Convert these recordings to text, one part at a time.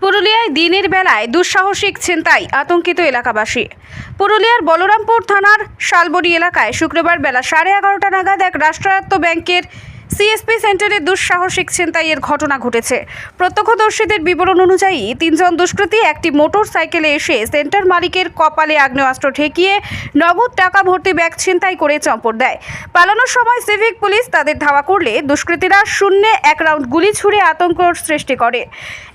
পুরুলিয়ায় দিনের বেলায় দুঃসাহসিক ছিনতাই, আতঙ্কিত এলাকাবাসী। পুরুলিয়ার বলরামপুর থানার শালবনি এলাকায় শুক্রবার বেলা 11:30 নাগাদ এক রাষ্ট্রায়ত্ত ব্যাংকের সিএসপি সেন্টারে দুঃসাহসিক ছিনতাইয়ের ঘটনা ঘটেছে। প্রত্যক্ষদর্শীদের বিবরণ অনুযায়ী 3 জন দুষ্কৃতী একটি মোটর সাইকেলে এসে সেন্টার মালিকের কপালে আগ্নেয়াস্ত্র ঠেকিয়ে নগদ টাকা ভর্তি ব্যাগ ছিনতাই করে চম্পট দেয়। পালানোর সময় সিভিক পুলিশ তাদের ধাওয়া করলে দুষ্কৃতীরা শূন্যে 1 রাউন্ড গুলি ছুড়ে আতঙ্ক সৃষ্টি করে।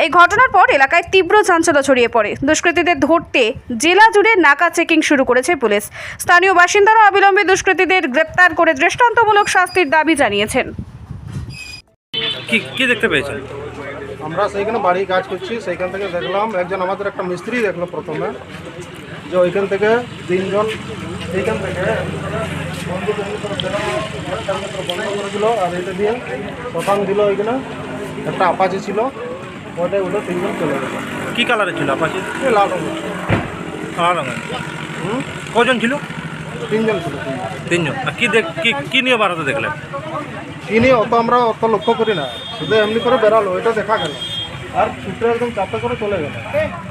এই ঘটনার পর এলাকায় তীব্র চাঞ্চল্য ছড়িয়ে পড়ে। দুষ্কৃতীদের ধরতে জেলা জুড়ে নাকা চেকিং শুরু করেছে পুলিশ। স্থানীয় বাসিন্দারা অবিলম্বে দুষ্কৃতীদের গ্রেপ্তার করে দৃষ্টান্তমূলক শাস্তির দাবি জানিয়েছেন। কি দেখতে পেয়েছেন? আমরা সেইখানে বাড়ি কাজ করছি, সেইখান থেকে দেখলাম একজন আমাদের একটা মিস্ত্রি দেখলো প্রথমে, যে ওইখান থেকে 3 জন এইখান থেকে বন্ধ করে দিল, আর এটা দিয়ে দোকান দিল। ওইখানে একটা আপাচি ছিল, ওটাই উঠে 3 জন চলে গেল। কি কালারের ছিল আপাচি? লাল রঙের। লাল রঙের। কজন ছিল? 3 জন ছিল। 3 জন। আর কি নিয়ে বাড়াতে দেখলেন? কি নিয়ে আমরা অত লক্ষ্য করি না, শুধু এমনি করে বেরালো, এটা দেখা গেল আর ছুটে একদম চাপটা করে চলে গেল।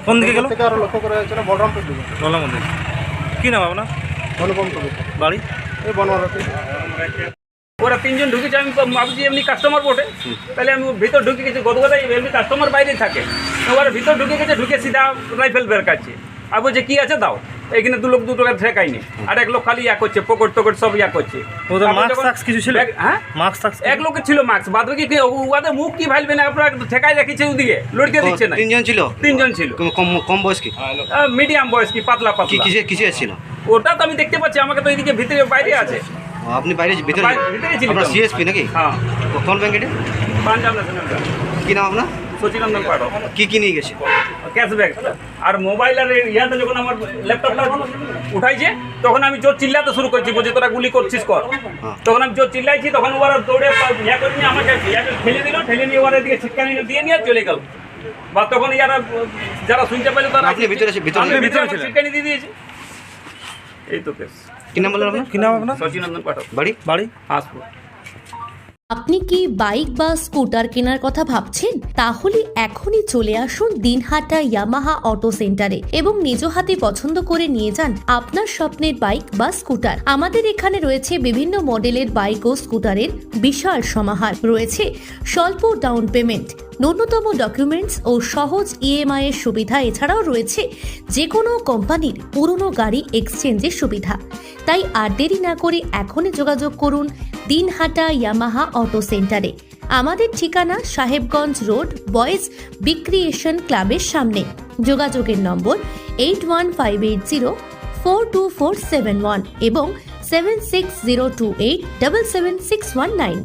কোন দিকে গেল? থেকে আরো লক্ষ্য করা যাচ্ছে না, বলরামপুর দিকে। বলরামপুর। কি নাম আপনার? অনুপম কবি। বাড়ি? এই বনরাতে। ওরা 3 জন ঢুকেছে, আমি ভাবছি এমনি কাস্টমার বটে, তাহলে আমি ভিতর ঢুকে গেছি। গতকাল এমনি কাস্টমার বাইরেই থাকে, ওরা ভিতর ঢুকে গেছে, ঢুকে সিধা রাইফেল বের কাছে আর বলছে কি আছে দাও। এখানে 2 লোক 2 টাকা ঠেকায়নি, আর 1 লোক খালি করছে, পকেট টকেট সব করছে। কিছু ছিল? হ্যাঁ, মাস্ক 1 লোকের ছিল মাস্ক, বাদ বাকি ওদের মুখ কি ভালবে না, আপনারা ঠেকাই রেখেছে, ওদিকে লড়তে দিচ্ছে না। 3 জন ছিল? 3 জন ছিল। কম বয়স কি? মিডিয়াম বয়স কি, পাতলা পাতলা। কিসে ছিল? ওটা তো আমি দেখতে পাচ্ছি, আমাকে তো এইদিকে ভিতরে বাইরে আছে। আপনি বাইরে ভিতরে? ভিতরে ছিল। আপনার সিএসপি নাকি? হ্যাঁ। কোন ব্যাংক এটা? Punjab national bank. কি নাম আপনার? সচিনন্দন পাঠক। কি নিয়ে গেছে? ক্যাশব্যাক আর মোবাইল আর ইয়াতে যখন আমার ল্যাপটপটা উঠাইছে, তখন আমি জোর চিল্লাতে শুরু করছি, বলছি তোরা গুলি করছিস কর। তখন আমি জোর চিল্লাইছি, তখন ওরা দৌড়ে ইয়া করে নিয়ে আমাকে ঠেলে দিল, ঠেলে নিয়ে ওরা দিকে ছিটকানি দিয়ে নিয়ে চলে গেল। বা তখন ইয়ারা যারা শুনতে পেলে তারা ভিতরে ছিটকানি দিয়ে দিয়েছে। এই তো কেস। কি নাম বললেন আপনার? কি নাম আপনার? সচিনন্দন পাঠক। বাড়ি? হাসপুর। আপনি কি বাইক বা স্কুটার কেনার কথা ভাবছেন? তাহলে এখনই চলে আসুন দিনহাটা ইয়ামাহা অটো সেন্টারে এবং নিজ হাতে পছন্দ করে নিয়ে যান আপনার স্বপ্নের বাইক বা স্কুটার। আমাদের এখানে রয়েছে বিভিন্ন মডেলের বাইক ও স্কুটারের বিশাল সমাহার। রয়েছে স্বল্প ডাউন পেমেন্ট, ন্যূনতম ডকুমেন্টস ও সহজ ইএমআই এর সুবিধা। এছাড়াও রয়েছে যে কোনো কোম্পানির পুরনো গাড়ি এক্সচেঞ্জের সুবিধা। তাই আর দেরি না করে এখনই যোগাযোগ করুন দিনহাটা ইয়ামাহা অটো সেন্টারে। আমাদের ঠিকানা সাহেবগঞ্জ রোড, বয়েজ বিক্রিয়েশন ক্লাবের সামনে। যোগাযোগের নম্বর 8158042471 এবং 7602877619।